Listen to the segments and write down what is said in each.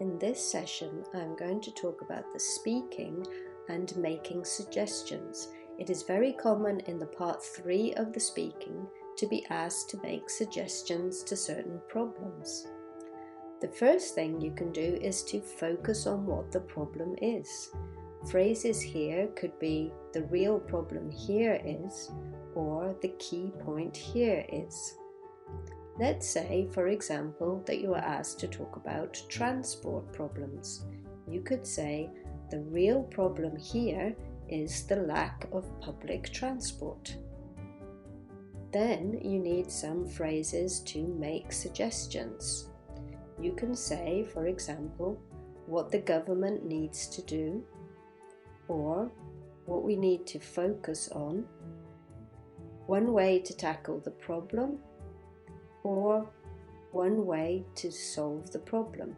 In this session, I'm going to talk about the speaking and making suggestions. It is very common in the part 3 of the speaking to be asked to make suggestions to certain problems. The first thing you can do is to focus on what the problem is. Phrases here could be "the real problem here is" or "the key point here is." Let's say, for example, that you are asked to talk about transport problems. You could say, "The real problem here is the lack of public transport." Then you need some phrases to make suggestions. You can say, for example, what the government needs to do, or what we need to focus on, one way to tackle the problem, or one way to solve the problem.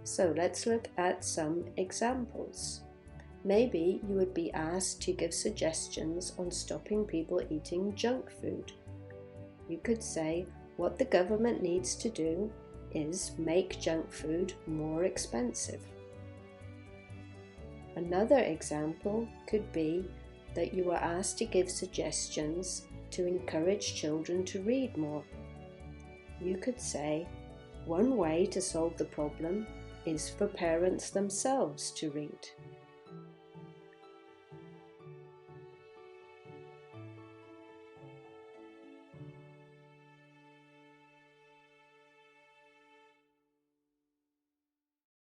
So let's look at some examples. Maybe you would be asked to give suggestions on stopping people eating junk food. You could say, what the government needs to do is make junk food more expensive. Another example could be that you are asked to give suggestions to encourage children to read more. You could say, one way to solve the problem is for parents themselves to read.